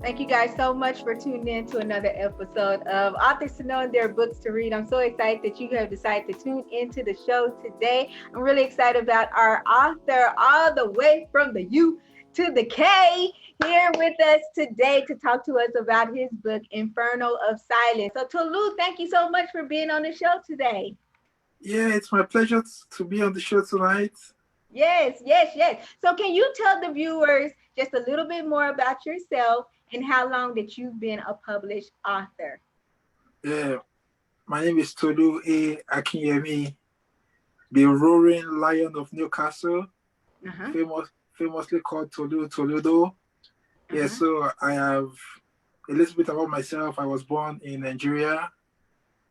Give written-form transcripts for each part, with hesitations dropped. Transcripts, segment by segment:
Thank you guys so much for tuning in to another episode of Authors to Know and Their Books to Read. I'm so excited that you have decided to tune into the show today. I'm really excited about our author all the way from the U to the K here with us today to talk to us about his book, Inferno of Silence. So Tolu, thank you so much for being on the show today. Yeah, it's my pleasure to be on the show tonight. Yes, yes, yes. So can you tell the viewers just a little bit more about yourself and how long that you've been a published author? Yeah, my name is Tolu A. Akinyemi, the roaring lion of Newcastle, Uh-huh. famously called Tolu Toledo. Yeah, Uh-huh. so I have a little bit about myself. I was born in Nigeria,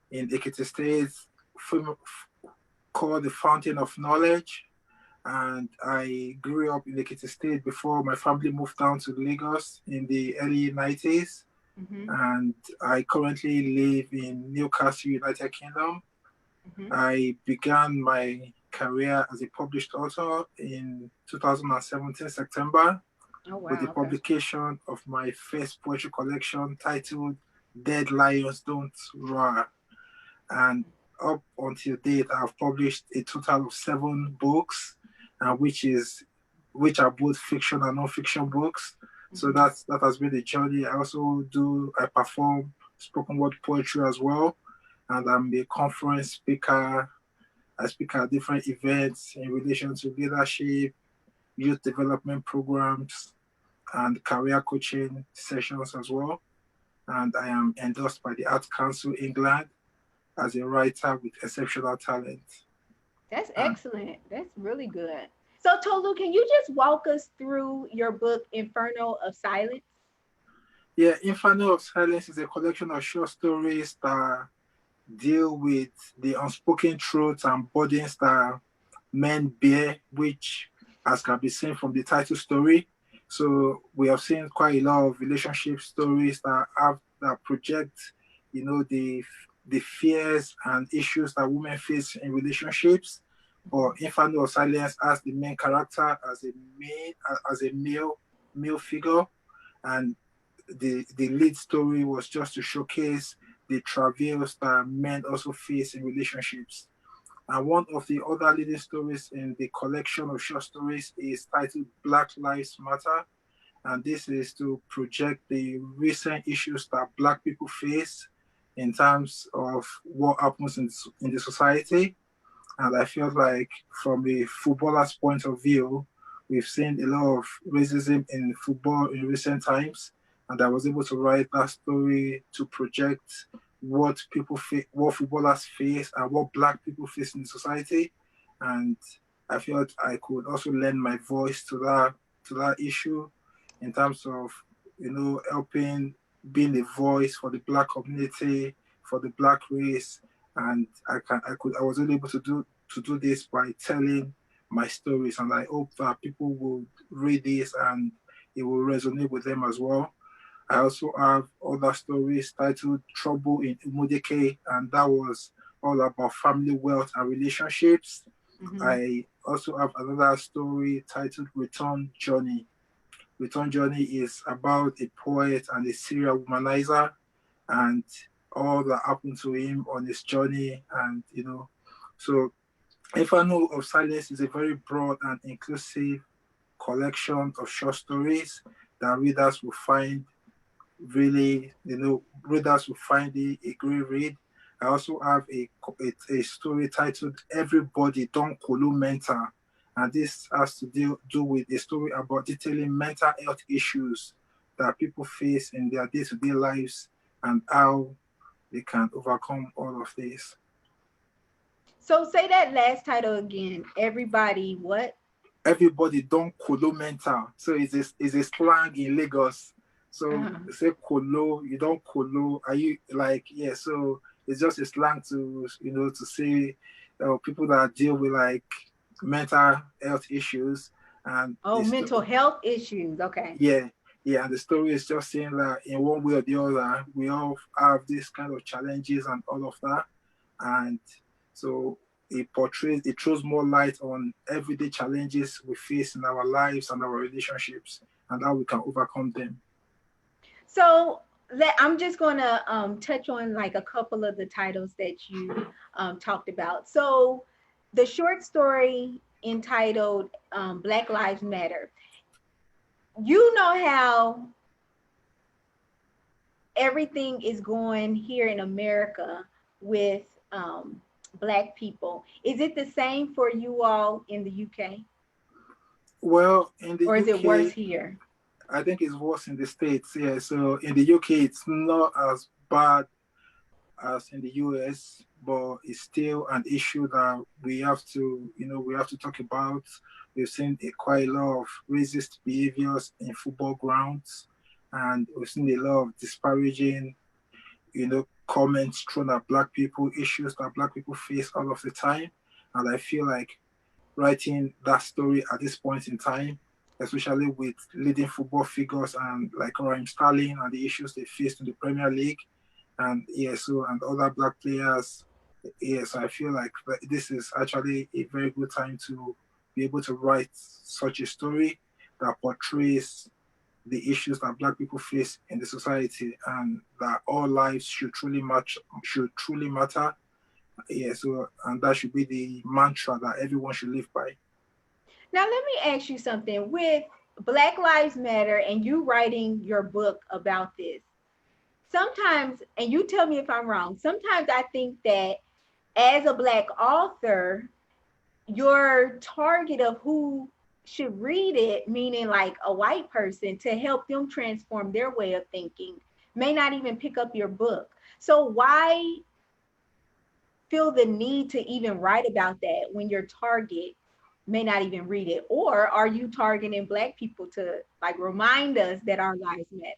in Ekiti State, fam- called the Fountain of Knowledge. And I grew up in Ekiti State before my family moved down to Lagos in the early 90s. Mm-hmm. And I currently live in Newcastle, United Kingdom. Mm-hmm. I began my career as a published author in 2017 September Oh with the wow, okay. publication of my first poetry collection titled Dead Lions Don't Roar. And up until date, I've published a total of 7 books, which are both fiction and non-fiction books. So Mm-hmm. that has been the journey. I perform spoken word poetry as well, and I'm a conference speaker. I speak at different events in relation to leadership, youth development programs, and career coaching sessions as well. And I am endorsed by the Arts Council England as a writer with exceptional talent. That's And excellent. That's really good. So Tolu, can you just walk us through your book, Inferno of Silence? yeah, Inferno of Silence is a collection of short stories that deal with the unspoken truths and burdens that men bear, which, as can be seen from the title story, so we have seen quite a lot of relationship stories that project, the fears and issues that women face in relationships. But Inferno of Silence as the main character, as a male figure, and the lead story was just to showcase the travails that men also face in relationships. And one of the other leading stories in the collection of short stories is titled Black Lives Matter. And this is to project the recent issues that Black people face in terms of what happens in the society. And I feel like, from a footballer's point of view, we've seen a lot of racism in football in recent times. And I was able to write that story to project what footballers face, and what Black people face in society. And I felt I could also lend my voice to that issue in terms of, helping, being a voice for the Black community, for the Black race. And I was only able to do this by telling my stories, and I hope that people will read this and it will resonate with them as well. I also have other stories titled Trouble in Umudike, and that was all about family wealth and relationships. Mm-hmm. I also have another story titled Return Journey. Return Journey is about a poet and a serial womanizer, and all that happened to him on his journey. And, so Inferno of Silence is a very broad and inclusive collection of short stories that readers will find it a great read. I also have a story titled Everybody Don't Kolo Mental. And this has to do with a story about detailing mental health issues that people face in their day-to-day lives, and how they can overcome all of this. So say that last title again. Everybody, what? Everybody don't kolo mental. So it's a slang in Lagos. So Uh-huh. say kolo, you don't kolo. Are you like, yeah? So it's just a slang to, to say, people that deal with like mental health issues. And Oh, mental health issues. Okay. yeah, yeah, and the story is just saying that in one way or the other, we all have these kind of challenges and all of that. And so it throws more light on everyday challenges we face in our lives and our relationships, and how we can overcome them. So I'm just going to touch on like a couple of the titles that you talked about. So the short story entitled Black Lives Matter. You know how everything is going here in America with Black people. Is it the same for you all in the UK, Well, in the or is it worse UK, here? I think it's worse in the States. Yeah, so in the UK, it's not as bad as in the US, but it's still an issue that we have to talk about. We've seen quite a lot of racist behaviors in football grounds, and we've seen a lot of disparaging, comments thrown at Black people, issues that Black people face all of the time. And I feel like writing that story at this point in time, especially with leading football figures and like Raheem Sterling and the issues they faced in the Premier League, and and other Black players. So I feel like this is actually a very good time to be able to write such a story that portrays the issues that Black people face in the society, and that all lives should truly matter. And that should be the mantra that everyone should live by. Now, let me ask you something. With Black Lives Matter and you writing your book about this, sometimes, and you tell me if I'm wrong, sometimes I think that as a Black author, your target of who should read it, meaning like a white person to help them transform their way of thinking, may not even pick up your book. So, why feel the need to even write about that when your target may not even read it? Or are you targeting Black people to like remind us that our lives matter?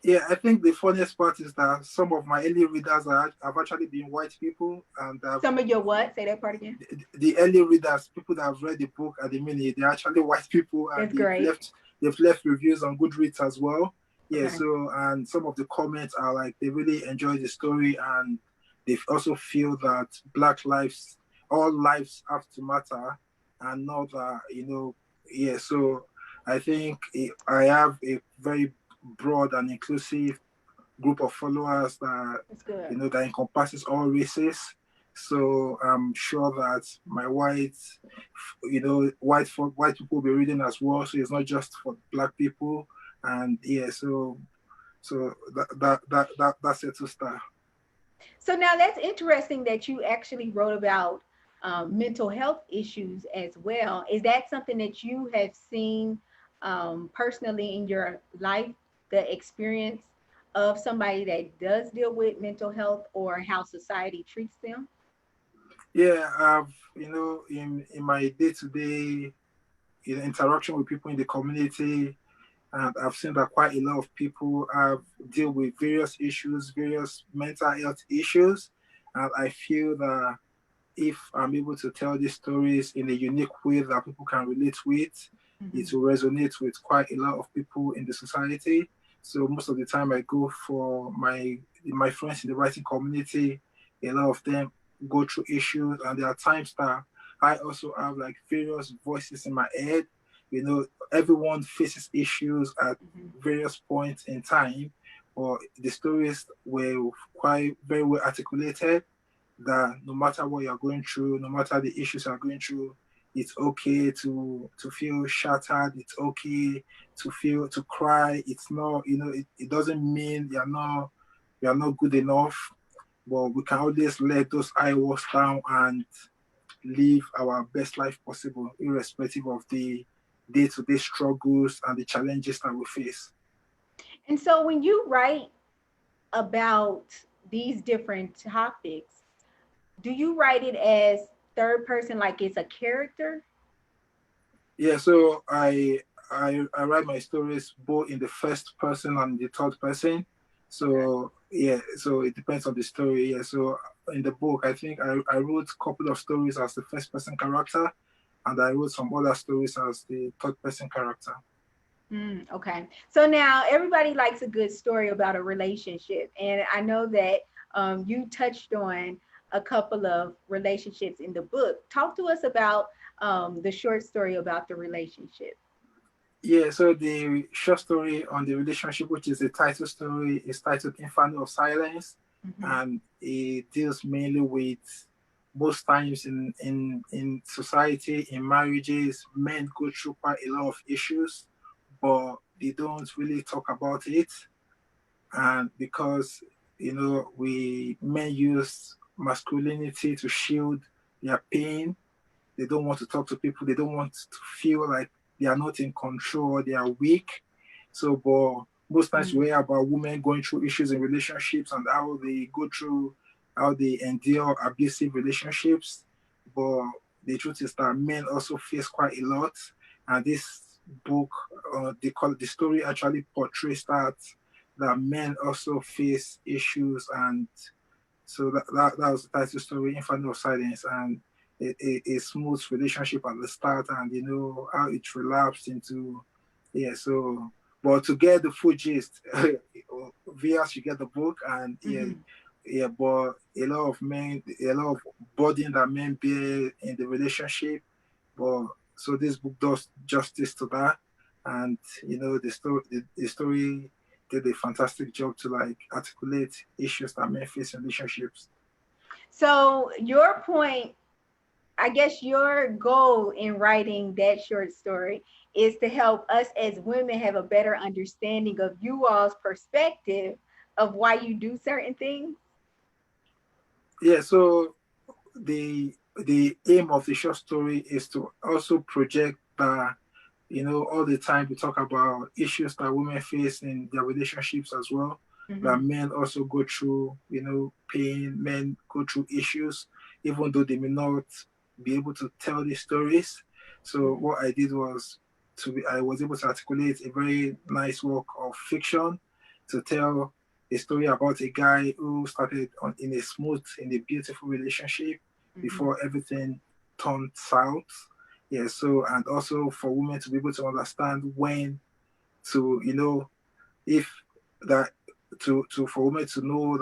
Yeah, I think the funniest part is that some of my early readers have actually been white people, and Some of your what? Say that part again. the early readers, people that have read the book at the minute, they're actually white people, and That's great. they've left reviews on Goodreads as well. Yeah, Okay. so and some of the comments are like they really enjoy the story, and they also feel that all lives have to matter, and not that yeah. So I think I have a very broad and inclusive group of followers that That's good. that encompasses all races. So I'm sure that my white people will be reading as well. So it's not just for Black people. And yeah, so that settles that. So now that's interesting that you actually wrote about mental health issues as well. Is that something that you have seen personally in your life, the experience of somebody that does deal with mental health or how society treats them? Yeah, I've in my day to day interaction with people in the community, and I've seen that quite a lot of people have deal with various issues, various mental health issues, and I feel that if I'm able to tell these stories in a unique way that people can relate with, it Mhm. will resonate with quite a lot of people in the society. So most of the time I go for my friends in the writing community, a lot of them go through issues, and there are times that I also have like various voices in my head. Everyone faces issues at Mhm. various points in time, but the stories were quite very well articulated, that no matter what you're going through, no matter the issues you're going through, it's okay to feel shattered. It's okay to cry. It's not, it doesn't mean you're not good enough. But we can always let those high walls down and live our best life possible, irrespective of the day-to-day struggles and the challenges that we face. And so when you write about these different topics, do you write it as third person, like it's a character? Yeah, so I write my stories both in the first person and the third person. Okay. So yeah, so it depends on the story. Yeah, so in the book, I think I wrote a couple of stories as the first person character, and I wrote some other stories as the third person character. Okay. So now everybody likes a good story about a relationship. And I know that you touched on a couple of relationships in the book. Talk to us about the short story about the relationship. Yeah, so the short story on the relationship, which is the title story, is titled Inferno of Silence, Mm-hmm. and it deals mainly with most times in society, in marriages, men go through quite a lot of issues, but they don't really talk about it. And because we men use masculinity to shield their pain, they don't want to talk to people. They don't want to feel like they are not in control. They are weak. So, but most times we hear about women going through issues in relationships and how they go through, how they endure abusive relationships. But the truth is that men also face quite a lot. And this book, the story actually portrays that men also face issues, and so that was the title story, Inferno of Silence, and a smooth relationship at the start, and how it relapsed into, yeah. So, but to get the full gist, viewers, you get the book, and yeah, Mm-hmm. yeah. But a lot of burden that men bear in the relationship, but so this book does justice to that, and the story did a fantastic job to like articulate issues that men face in relationships. So your point, I guess your goal in writing that short story is to help us as women have a better understanding of you all's perspective of why you do certain things. Yeah, so the aim of the short story is to also project that all the time we talk about issues that women face in their relationships as well, that Mm-hmm. men also go through pain, men go through issues even though they may not be able to tell these stories. So Mm-hmm. what I did was I was able to articulate a very nice work of fiction to tell a story about a guy who started in a beautiful relationship Mm-hmm. before everything turned south. Yeah, so and also for women to be able to understand when to, if that to for women to know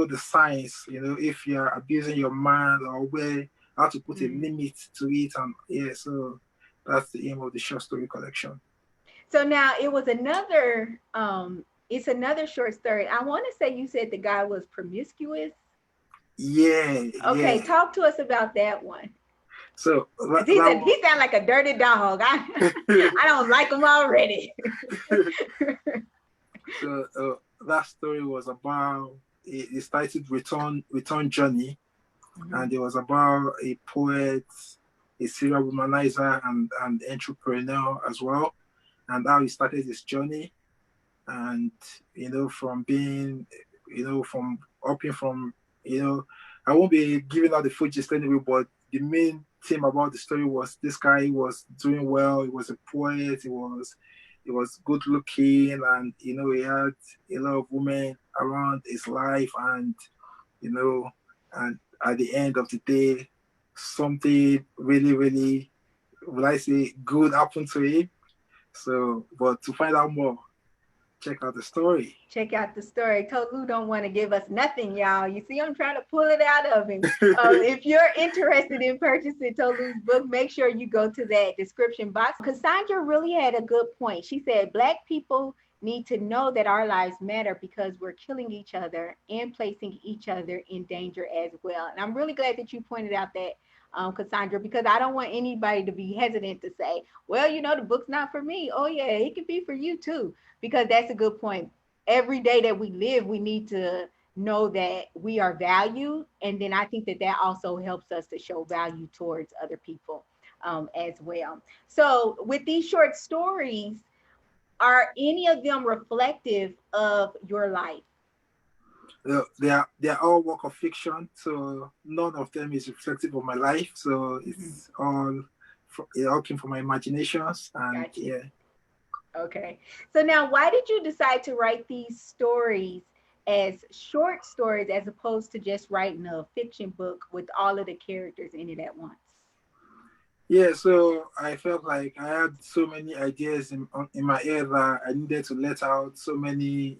the signs, if you're abusing your man, or where how to put a Mm-hmm. limit to it, and yeah, so that's the aim of the short story collection. So now it was another it's another short story. I want to say you said the guy was promiscuous. Yeah, Okay, yeah. talk to us about that one. So Cause that he sound like a dirty dog. one. I don't like him already. So that story was about it's titled Return Journey, Mhm. and it was about a poet, a serial womanizer, and entrepreneur as well, and how he started his journey, and from being, from upping from, you know, I won't be giving out the full gist anyway, but the main theme about the story was this guy was doing well. He was a poet. He was good looking, and he had a lot of women around his life, and you know, and at the end of the day, something really, really, will I say, good happened to him. So, but to find out more, check out the story. Check out the story. Tolu don't want to give us nothing, y'all. You see, I'm trying to pull it out of him. If you're interested in purchasing Tolu's book, make sure you go to that description box. Cassandra really had a good point. She said, Black people need to know that our lives matter because we're killing each other and placing each other in danger as well. And I'm really glad that you pointed out that, Cassandra, because I don't want anybody to be hesitant to say, well, the book's not for me. Oh, yeah, it can be for you too, because that's a good point. Every day that we live, we need to know that we are valued. And then I think that that also helps us to show value towards other people as well. So, with these short stories, are any of them reflective of your life? They are all work of fiction, so none of them is reflective of my life. So Mhm. it all came from my imaginations, and Got you. yeah. Okay. So now, why did you decide to write these stories as short stories as opposed to just writing a fiction book with all of the characters in it at once? Yeah, so I felt like I had so many ideas in my head that I needed to let out so many,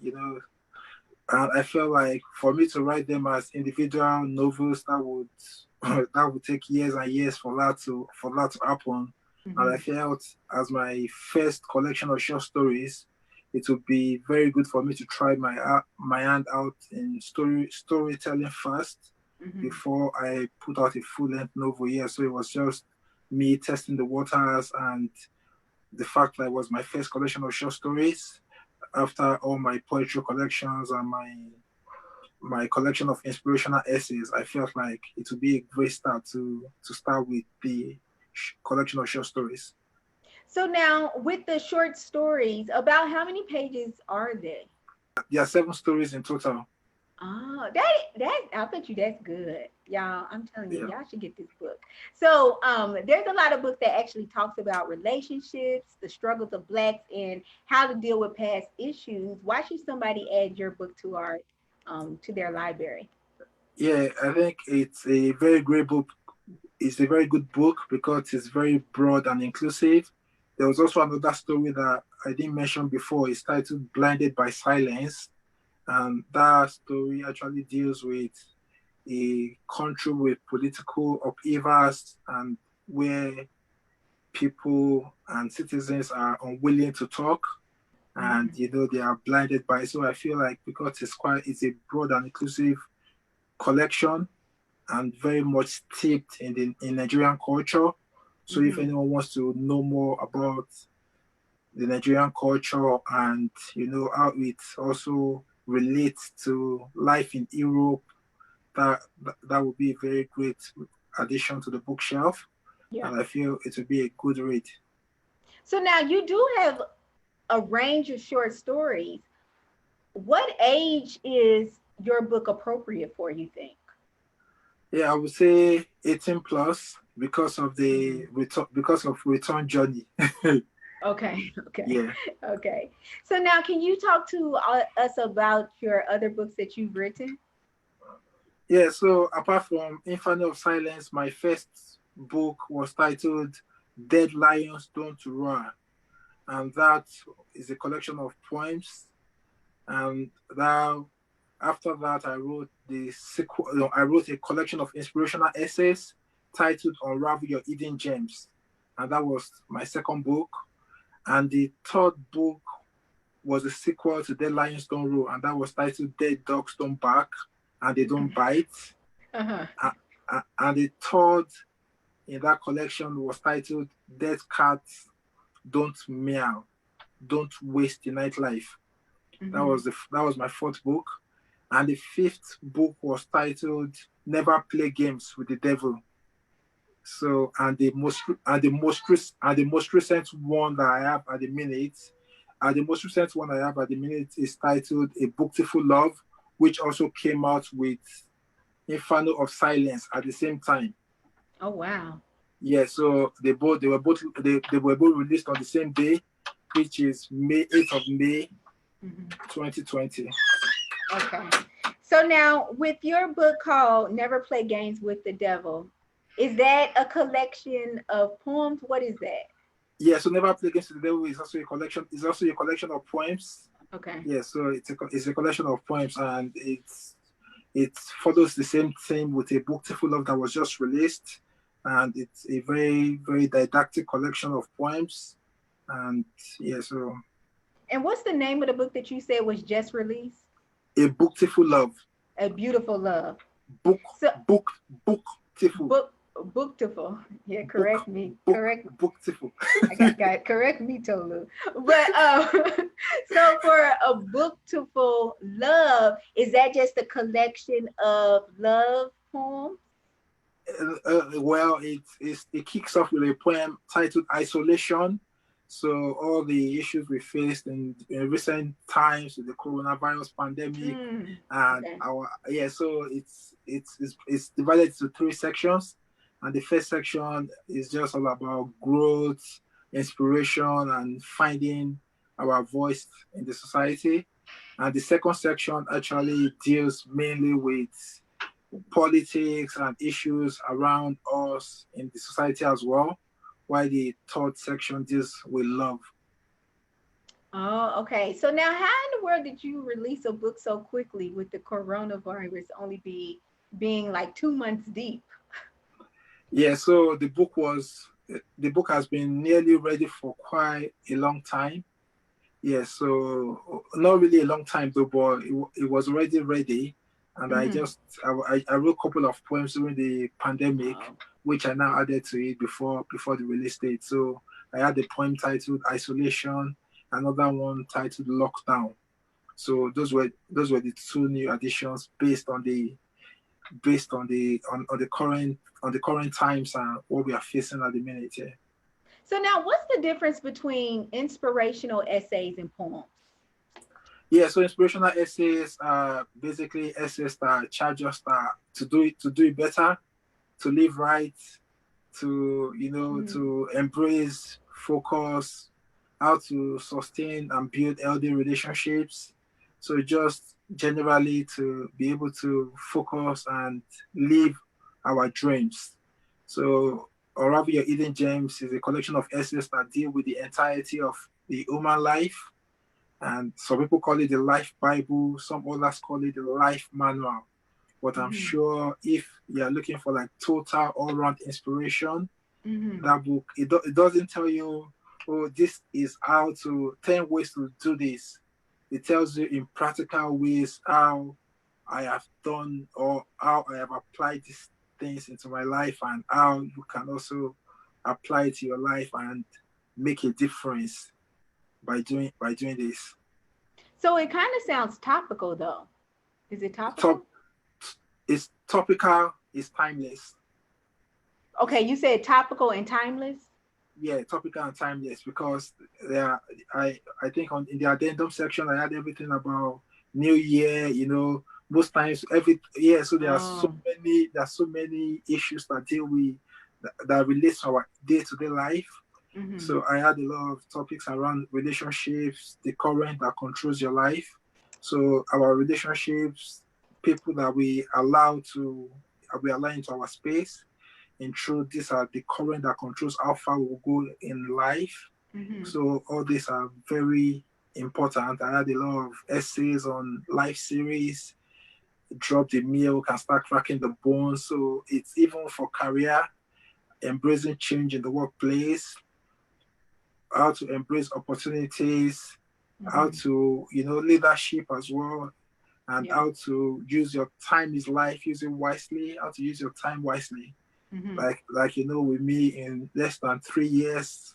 and I felt like for me to write them as individual novels, that would that would take years and years for that to happen. And I Mm-hmm. felt as my first collection of short stories, it would be very good for me to try my hand out in storytelling first Mm-hmm. before I put out a full length novel. Yeah, so it was just me testing the waters, and the fact that it was my first collection of short stories after all my poetry collections and my collection of inspirational essays. I felt like it would be a great start to start with the collection of short stories. So now with the short stories, about how many pages are they? There are 7 stories in total. Oh, that I bet you that's good. Y'all, I'm telling you, Yeah. y'all should get this book. So there's a lot of books that actually talks about relationships, the struggles of blacks, and how to deal with past issues. Why should somebody add your book to our to their library? Yeah, I think it's a very great book. It's a very good book because it's very broad and inclusive. There was also another story that I didn't mention before. It's titled Blinded by Silence. And that story actually deals with a country with political upheavals and where people and citizens are unwilling to talk, and Mm-hmm. they are blinded by it. So I feel like because it's a broad and inclusive collection and very much steeped in Nigerian culture. So if Mm-hmm. anyone wants to know more about the Nigerian culture and how it also relates to life in Europe, that would be a very great addition to the bookshelf, Yeah. and I feel it would be a good read. So now you do have a range of short stories. What age is your book appropriate for, you think? Yeah, I would say 18 plus because of Mhm. the return journey. Okay, okay, Yeah. okay. So now, can you talk to us about your other books that you've written? Yeah, so apart from Inferno of Silence, my first book was titled Dead Lions Don't Roar. And that is a collection of poems. And that after that I wrote the sequel I wrote a collection of inspirational essays titled Unravel Your Hidden Gems. And that was my second book. And the third book was a sequel to Dead Lions Don't Roar, and that was titled Dead Dogs Don't Bark and They Don't Bite. Uh-huh. And the third in that collection was titled Dead Cats Don't Meow, Don't Waste the Nightlife. Hmm. That was my fourth book. And the fifth book was titled Never Play Games with the Devil. So and the most recent one that I have at the minute, the most recent one I have at the minute is titled A Booktiful Love, which also came out with Inferno of Silence at the same time. Oh, wow. Yeah, so they were both released on the same day, which is May 8th of May Hmm. 2020. Okay. So now, with your book called Never Play Games with the Devil, is that a collection of poems? What is that? Yeah, so Never Play Against the Devil is also a collection. Is also a collection of poems. Okay. Yeah, so it's a collection of poems, and it follows the same theme with a Booktiful Love that was just released, and it's a very didactic collection of poems, and yeah, so And what's the name of the book that you said was just released? a Booktiful Love, A Beautiful Love. book So book booktiful booktiful. Yeah, book correct me. book Correct. booktiful. I got it. Correct me, Tolu. But so for a booktiful love, is that just a collection of love poems? Well, it kicks off with a poem titled Isolation. So all the issues we faced in recent times with the coronavirus pandemic, Mm, and okay. so it's divided into 3 sections, and the first section is just all about growth, inspiration, and finding our voice in the society, and the second section actually deals mainly with politics and issues around us in the society as well, while the third section deals with love. Oh, okay. So now, how in the world did you release a book so quickly with the coronavirus only being like 2 months deep? Yeah, so the book was the book has been nearly ready for quite a long time. Yeah, so not really a long time though, but it was already ready. And I wrote a couple of poems during the pandemic, Wow. which I now added to it before the release date. So I had a poem titled Isolation, another one titled Lockdown. So those were the two new additions on the current times and what we are facing at the minute. Yeah. So now, what's the difference between inspirational essays and poems? Yeah, so inspirational essays are basically essays that charge us that to do it better, to live right, Mhm. to embrace focus, how to sustain and build healthy relationships. So just generally to be able to focus and live our dreams. So Unravel Your Hidden Gems is a collection of essays that deal with the entirety of the human life, and some people call it the Life Bible, some others call it the Life Manual. But I'm Mhm. sure if you're looking for like total all-round inspiration, Mhm. that book it doesn't tell you, oh, this is how to 10 ways to do this. It tells you in practical ways how I have done or how I have applied these things into my life, and how you can also apply it to your life and make a difference by doing this. So it kind of sounds topical, though. Is it Top topical? It's topical, it's timeless. Okay, you said topical and timeless. Yeah, topical and timeless, because there I think on in the addendum section I had everything about New Year. Most times every yeah. So Oh. there are so many issues that deal with that relates to our day to day life. Mhm. So I had a lot of topics around relationships, the current that controls your life. So our relationships, people that we allow into our space. In truth, these are the current that controls how far we'll go in life. Mhm. So all these are very important. I had a lot of essays on life series, drop the meal, can start cracking the bones. So it's even for career, embracing change in the workplace, how to embrace opportunities, how Mhm. to, leadership as well, and Yeah. how to use your time is life, use it wisely, how to use your time wisely. Mhm. Like with me, in less than 3 years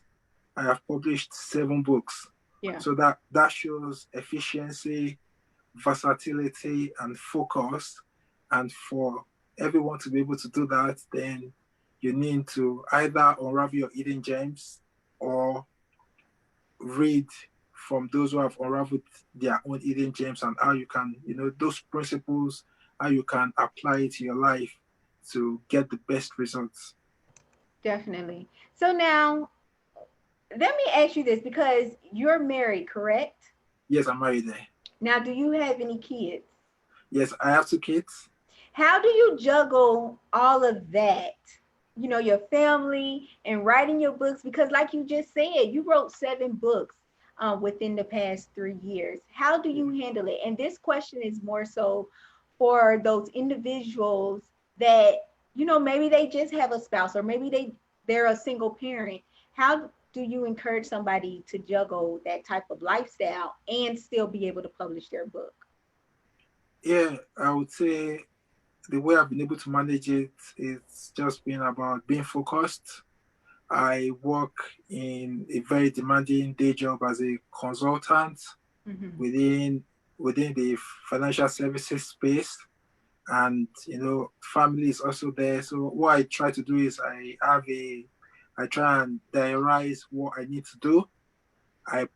I have published 7 books. Yeah. So that shows efficiency, versatility, and focus. And for everyone to be able to do that, then you need to either unravel your hidden gems or read from those who have unraveled their own hidden gems, and how you can, those principles, how you can apply it to your life to get the best results. Definitely. So now, let me ask you this because you're married, correct? Yes, I'm married there. Now, do you have any kids? Yes, I have 2 kids. How do you juggle all of that? Your family and writing your books because, like you just said, you wrote 7 books within the past 3 years. How do you handle it? And this question is more so for those individuals that maybe they just have a spouse or maybe they're a single parent. How do you encourage somebody to juggle that type of lifestyle and still be able to publish their book? Yeah, I would say the way I've been able to manage it is just being about being focused. I work in a very demanding day job as a consultant Mm-hmm. within within the financial services space, and family is also there. So what I try to do is I try and diarize what I need to do. I have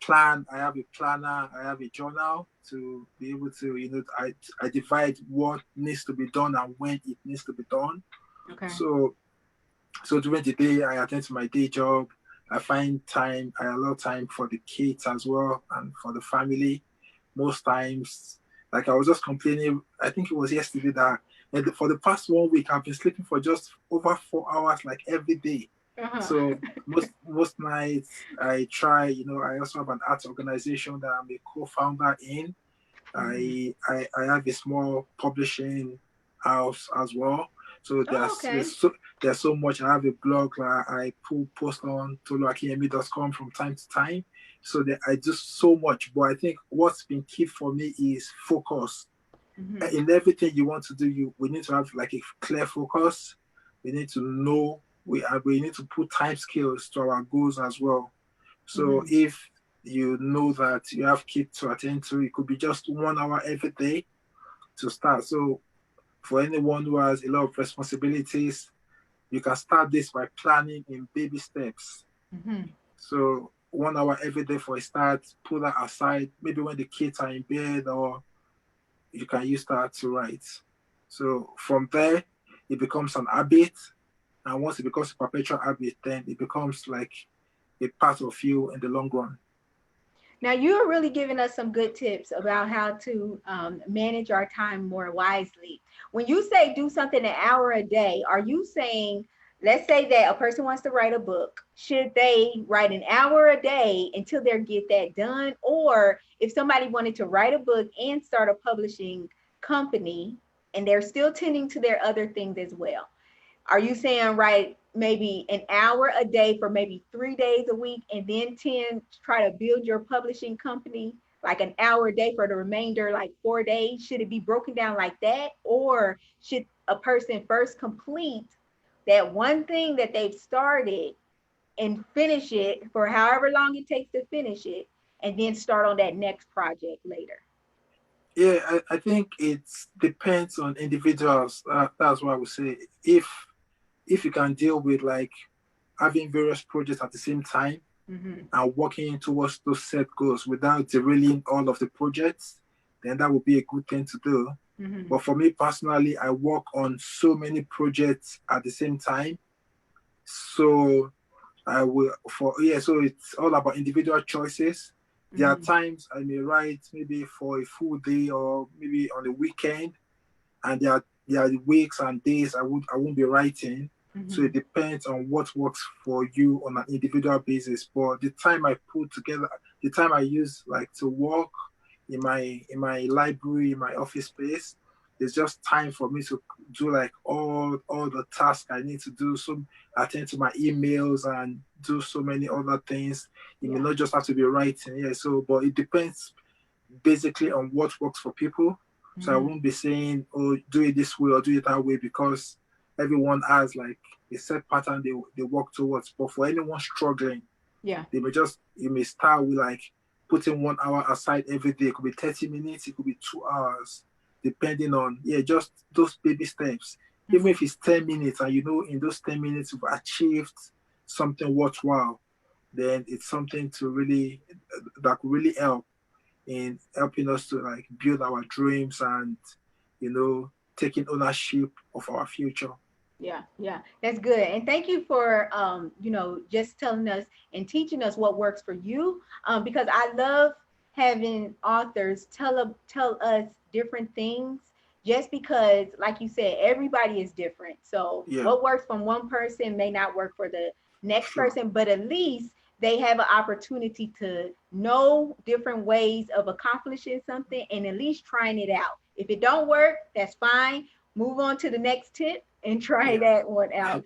a planner, I have a journal to be able to, I divide what needs to be done and when it needs to be done. Okay. So, so during the day, I attend to my day job. I allow time for the kids as well and for the family. Most times, like I was just complaining, I think it was yesterday that for the past one week, I've been sleeping for just over 4 hours, like every day. Uh-huh. So most nights I try, I also have an arts organization that I'm a co-founder in. Mm-hmm. I have a small publishing house as well. So Oh, okay. there's so much. I have a blog that I post on toluakinyemi.com from time to time. So that I do so much. But I think what's been key for me is focus. Mm-hmm. In everything you want to do, we need to have like a clear focus. We need to know we need to put time scales to our goals as well. So Mm-hmm. if you know that you have kids to attend to, it could be just 1 hour every day to start. So for anyone who has a lot of responsibilities, you can start this by planning in baby steps. Mm-hmm. So 1 hour every day for a start, put that aside, maybe when the kids are in bed, or you can use that to write. So from there, it becomes an habit. And once it becomes a perpetual habit, then it becomes like a part of you in the long run. Now, you're really giving us some good tips about how to manage our time more wisely. When you say do something an hour a day, are you saying, let's say that a person wants to write a book, should they write an hour a day until they get that done? Or if somebody wanted to write a book and start a publishing company and they're still tending to their other things as well, are you saying write maybe an hour a day for maybe 3 days a week and then try to build your publishing company like an hour a day for the remainder, like 4 days? Should it be broken down like that? Or should a person first complete that one thing that they've started and finish it for however long it takes to finish it and then start on that next project later? Yeah, I think it depends on individuals. That's what I would say. If you can deal with like having various projects at the same time Mm-hmm. and working towards those set goals without derailing all of the projects, then that would be a good thing to do. Mm-hmm. But for me personally, I work on so many projects at the same time. So I will for yeah, so it's all about individual choices. There are Mm-hmm. times I may write maybe for a full day or maybe on the weekend, and there are weeks and days I won't be writing. So Mm-hmm. it depends on what works for you on an individual basis. But the time I put together, the time I use like to work in my library, in my office space, there's just time for me to do like all the tasks I need to do. So attend to my emails and do so many other things. It may Yeah. not just have to be writing. Yeah. So but it depends basically on what works for people. So I Mm-hmm. won't be saying, oh, do it this way or do it that way, because everyone has like a set pattern they work towards. But for anyone struggling, Yeah. you may start with like putting 1 hour aside every day. It could be 30 minutes, it could be 2 hours, depending on, yeah, just those baby steps. Even Mm-hmm. if it's 10 minutes and you know in those 10 minutes you've achieved something worthwhile, then it's something to really, that could really help in helping us to like build our dreams and taking ownership of our future. Yeah, yeah, that's good. And thank you for just telling us and teaching us what works for you. Because I love having authors tell us different things just because, like you said, everybody is different. So Yeah, what works from one person may not work for the next sure. person, but at least they have an opportunity to know different ways of accomplishing something and at least trying it out. If it don't work, that's fine. Move on to the next tip and try Yeah, that one out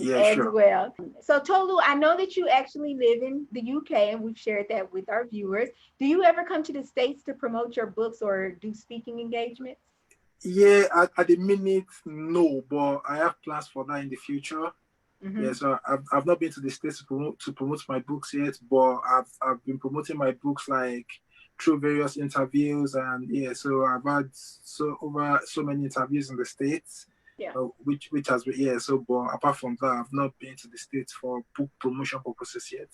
yeah, as sure. well. So, Tolu, I know that you actually live in the UK, and we've shared that with our viewers. Do you ever come to the States to promote your books or do speaking engagements? Yeah, at the minute, no, but I have plans for that in the future. Yeah, Mm-hmm. so I've not been to the States to promote my books yet, but I've been promoting my books like through various interviews, and yeah, so I've had over so many interviews in the States, Yeah. which has been, yeah. So, but apart from that, I've not been to the States for book promotion purposes yet.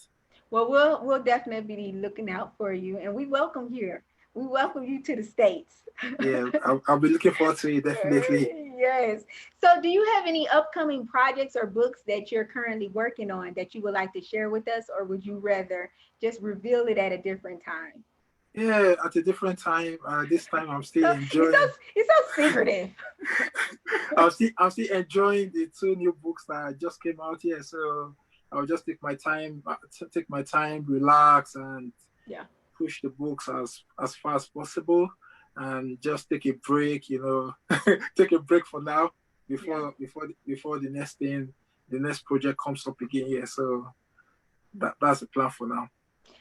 Well, we'll definitely be looking out for you, and we welcome here. We welcome you to the States. Yeah, I'll be looking forward to it definitely. Yes. So, do you have any upcoming projects or books that you're currently working on that you would like to share with us, or would you rather just reveal it at a different time? Yeah, at a different time. This time I'm still So enjoying. it's so secretive. I'm still enjoying the two new books that just came out here. So I'll just take my time, relax, and Yeah. push the books as far as possible, and just take a break. Take a break for now. before the next thing, the next project comes up again. Yeah, so that's the plan for now.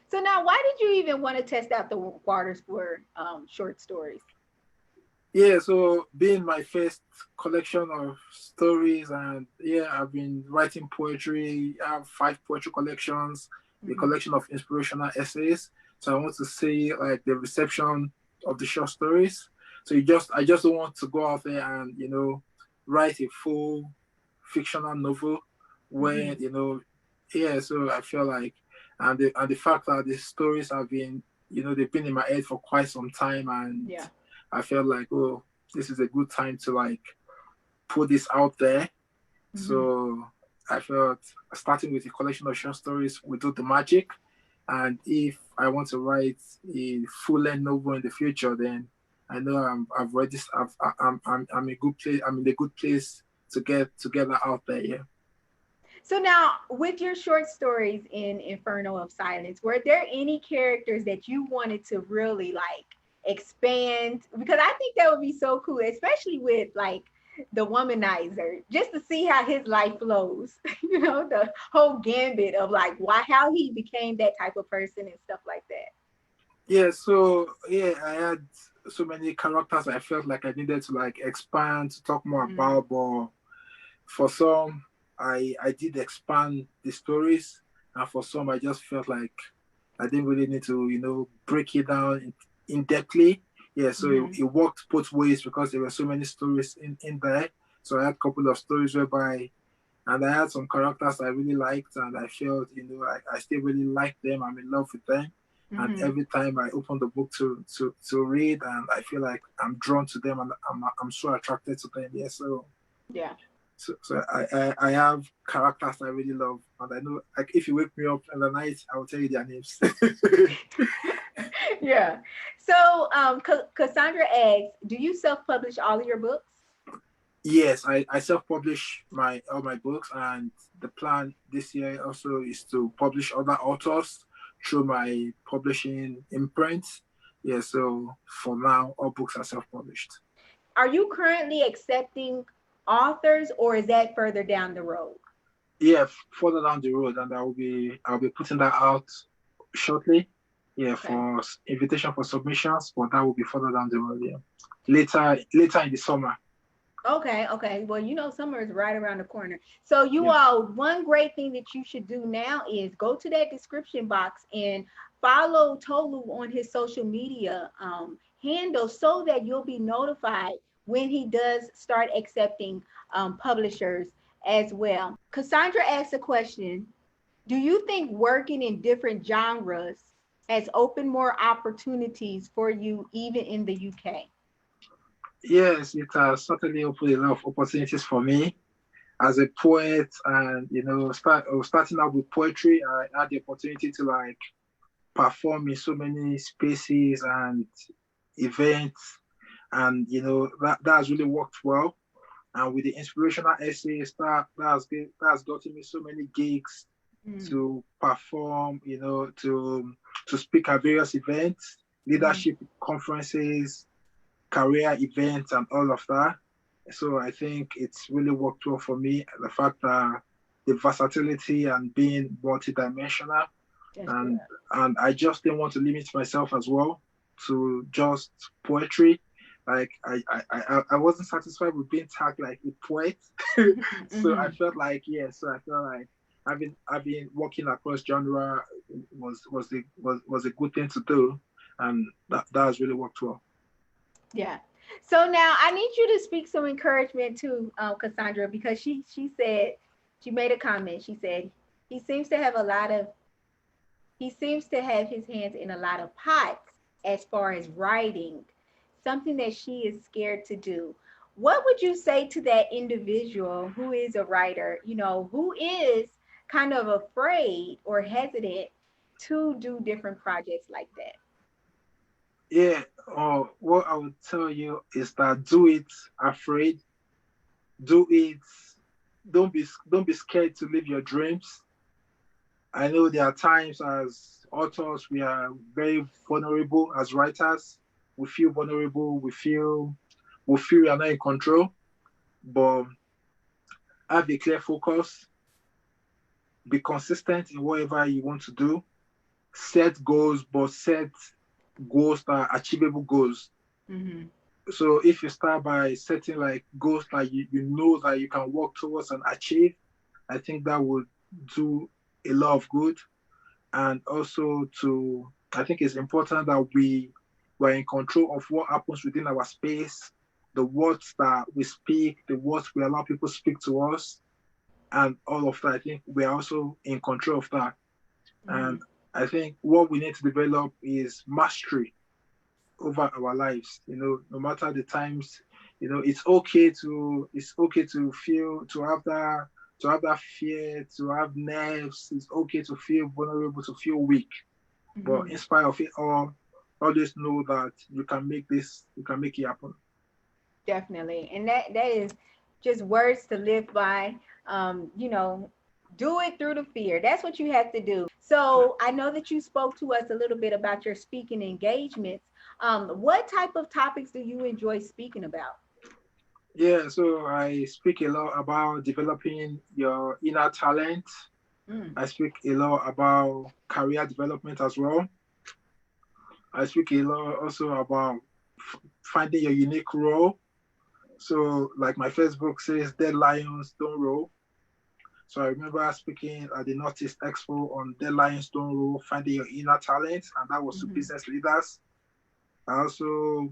So now, why did you even want to test out the waters for short stories? Yeah, so being my first collection of stories, and yeah, I've been writing poetry. I have 5 poetry collections, a Mm-hmm. collection of inspirational essays. So I want to see like the reception of the short stories. So I just don't want to go out there and write a full fictional novel Mm-hmm. when yeah. So I feel like, and the fact that the stories have been they've been in my head for quite some time, and Yeah. I felt like, oh, this is a good time to like put this out there. Mm-hmm. So I felt starting with a collection of short stories will do the magic. And if I want to write a full-length novel in the future, then I know I've already I'm a good place. I'm in a good place to get that out there. Yeah. So now, with your short stories in Inferno of Silence, were there any characters that you wanted to really like expand? Because I think that would be so cool, especially with like the womanizer, just to see how his life flows. The whole gambit of like why how he became that type of person and stuff like that. Yeah. So yeah, I had so many characters I felt like I needed to like expand to talk more Mm-hmm. about, but for some, I did expand the stories, and for some, I just felt like I didn't really need to, break it down in depthly. Yeah, so Mm-hmm. it worked both ways because there were so many stories in there. So I had a couple of stories whereby, and I had some characters I really liked, and I felt, I still really like them. I'm in love with them. And Mm-hmm. every time I open the book to read, and I feel like I'm drawn to them, and I'm so attracted to them. Yeah, Yeah. so I have characters I really love, and I know like if you wake me up in the night, I will tell you their names. Yeah. So, Cassandra asks, do you self-publish all of your books? Yes, I self-publish my all my books, and the plan this year also is to publish other authors through my publishing imprint. Yeah, so for now, all books are self-published. Are you currently accepting authors or is that further down the road? Yeah, further down the road, and I'll be putting that out shortly. Yeah, Okay. for invitation for submissions, but that will be further down the road. Yeah, later in the summer. Okay, okay. Well, summer is right around the corner. So you Yeah. all, one great thing that you should do now is go to that description box and follow Tolu on his social media handle so that you'll be notified when he does start accepting publishers as well. Cassandra asked a question. Do you think working in different genres has opened more opportunities for you even in the UK? Yes, it has certainly opened a lot of opportunities for me as a poet, and starting out with poetry. I had the opportunity to like perform in so many spaces and events, and that has really worked well. And with the inspirational essays, that has gotten me so many gigs Mm, to perform, to speak at various events, mhm. leadership conferences, career events, and all of that. So I think it's really worked well for me. The fact that the versatility and being multidimensional, That's good. and I just didn't want to limit myself as well to just poetry. Like I wasn't satisfied with being tagged like a poet. Mhm, So I mhm. felt like I felt like I've been working across genre was a good thing to do, and that has really worked well. Yeah. So now I need you to speak some encouragement to Cassandra because she said she made a comment. She said he seems to have a lot of he seems to have his hands in a lot of pots as far as writing, something that she is scared to do. What would you say to that individual who is a writer, who is kind of afraid or hesitant to do different projects like that? Yeah, what I would tell you is that do it afraid, do it. Don't be scared to live your dreams. I know there are times as authors we are very vulnerable as writers. We feel vulnerable. We feel we are not in control. But have a clear focus, be consistent in whatever you want to do, set goals, but set goals that are achievable goals. Mm-hmm. So if you start by setting like goals that you know that you can work towards and achieve, I think that would do a lot of good. And also I think it's important that we're in control of what happens within our space, the words that we speak, the words we allow people speak to us, and all of that. I think we're also in control of that. Mm-hmm. And I think what we need to develop is mastery over our lives. No matter the times, it's okay to feel, to have that fear, to have nerves. It's okay to feel vulnerable, to feel weak. But Mm-hmm. in spite of it all, always know that you can make it happen. Definitely. And that is just words to live by. You know, do it through the fear. That's what you have to do. So I know that you spoke to us a little bit about your speaking engagements. What type of topics do you enjoy speaking about? Yeah, so I speak a lot about developing your inner talent. Mm. I speak a lot about career development as well. I speak a lot also about finding your unique role. So, like my Facebook says, dead lions don't roll. So I remember speaking at the Northeast Expo on dead lions don't roll, finding your inner talent, and that was to Mm-hmm. business leaders. I also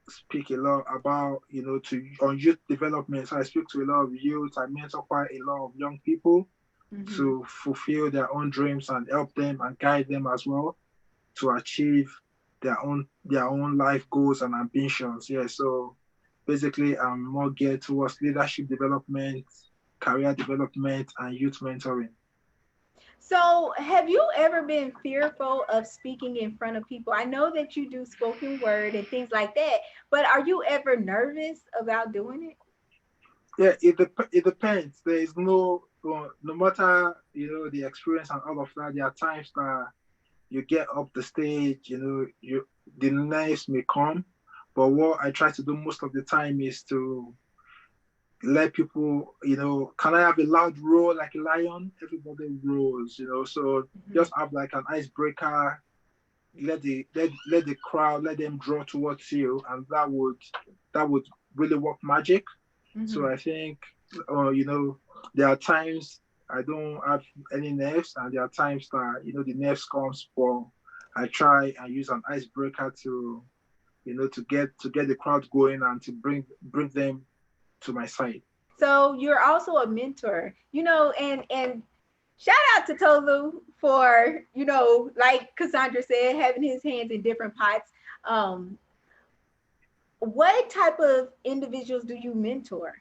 speak a lot about, on youth development. So I speak to a lot of youth. I mentor quite a lot of young people Mm-hmm. to fulfill their own dreams and help them and guide them as well to achieve their own life goals and ambitions. Yeah, so basically I'm more geared towards leadership development, career development, and youth mentoring. So, have you ever been fearful of speaking in front of people? I know that you do spoken word and things like that, but are you ever nervous about doing it? Yeah, it depends. There is no matter the experience and all of that. There are times that you get up the stage, the nerves may come, but what I try to do most of the time is to let people, can I have a loud roar like a lion? Everybody roars, so Mhm. just have like an icebreaker, let the crowd, let them draw towards you, and that would really work magic. So Mhm. I think, there are times I don't have any nerves, and there are times that the nerves comes, but I try and use an icebreaker to get the crowd going and to bring them to my side. So you're also a mentor, and shout out to Tolu for, like Cassandra said, having his hands in different pots. Um, what type of individuals do you mentor?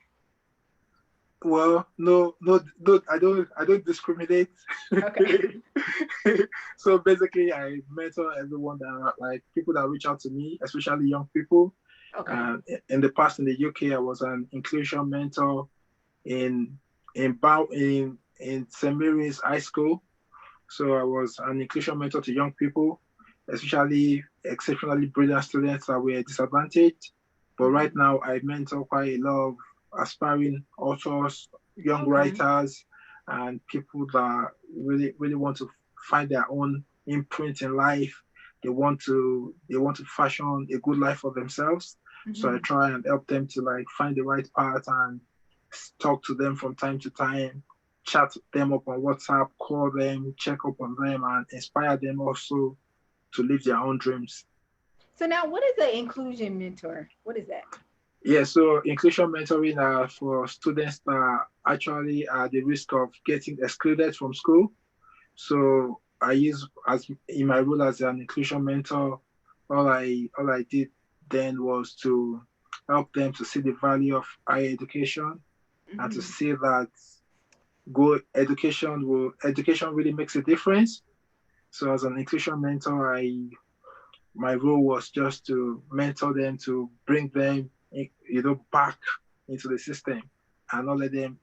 Well, no, no, no, I don't discriminate. Okay. So basically, I mentor everyone that like people that reach out to me, especially young people. Okay. In the past in the UK, I was an inclusion mentor in in St. Mary's High School. So I was an inclusion mentor to young people, especially exceptionally brilliant students that were disadvantaged. But right Hmm. now, I mentor quite a lot of aspiring authors, young Okay. writers, and people that really, really want to find their own imprint in life. They want to fashion a good life for themselves. So I Hmm. try and help them to like find the right path and talk to them from time to time, chat them up on WhatsApp, call them, check up on them, and inspire them also to live their own dreams. So now, what is an inclusion mentor? What is that? Yeah, so inclusion mentoring are for students that actually are at the risk of getting excluded from school. So I use as in my role as an inclusion mentor, all I did then was to help them to see the value of higher education and to Hmm. see that education really makes a difference. So as an inclusion mentor, my role was just to mentor them to bring them back into the system and not let them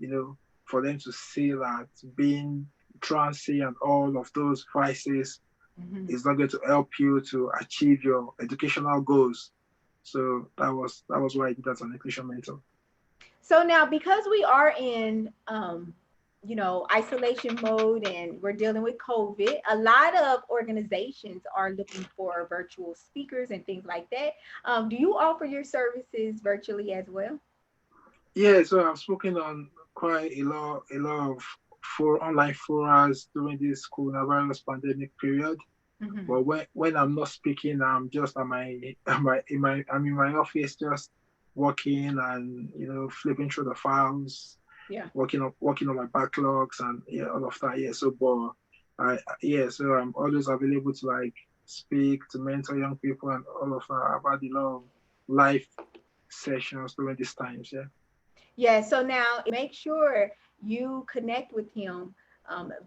for them to see that being transy and all of those vices Hmm. is not going to help you to achieve your educational goals. So that was what I did as an inclusion mentor. So now, because we are in, isolation mode and we're dealing with COVID, a lot of organizations are looking for virtual speakers and things like that. Do you offer your services virtually as well? Yeah, so I've spoken on quite a lot of for online forums during this coronavirus pandemic period. Hmm. But when I'm not speaking, I'm just at my, I'm in my office just working and flipping through the files, Yeah. working on my backlogs and yeah, all of that. Yeah. So but so I'm always available to like speak, to mentor young people and all of that. I've had a lot of live sessions during these times. Yeah. Yeah, so now make sure you connect with him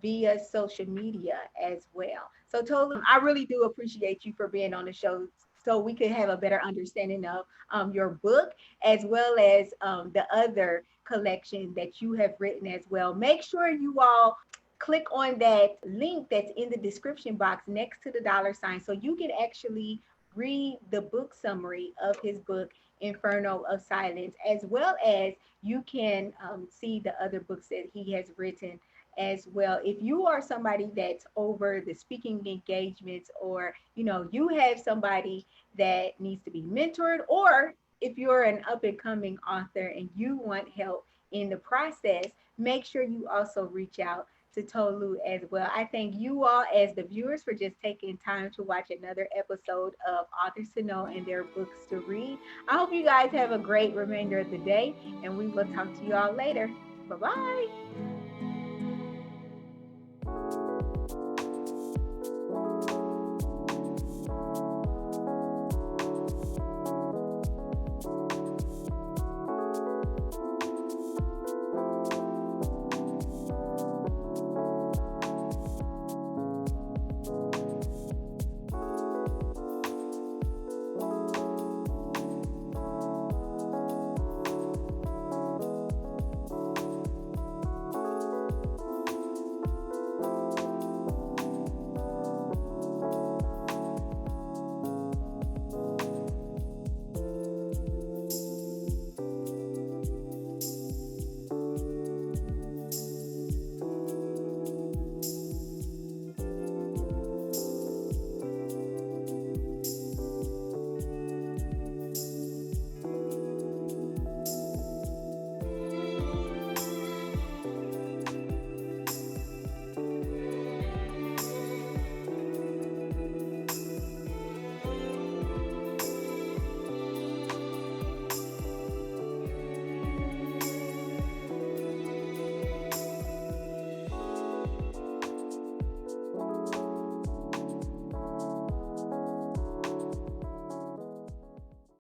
via social media as well. So, Tolu, I really do appreciate you for being on the show so we could have a better understanding of your book as well as the other collection that you have written as well. Make sure you all click on that link that's in the description box next to the dollar sign so you can actually read the book summary of his book, Inferno of Silence, as well as you can see the other books that he has written as well. If you are somebody that's over the speaking engagements, or you have somebody that needs to be mentored, or if you're an up and coming author and you want help in the process, make sure you also reach out to Tolu as well. I thank you all as the viewers for just taking time to watch another episode of Authors to Know and Their Books to Read. I hope you guys have a great remainder of the day, and we will talk to you all later. Bye bye.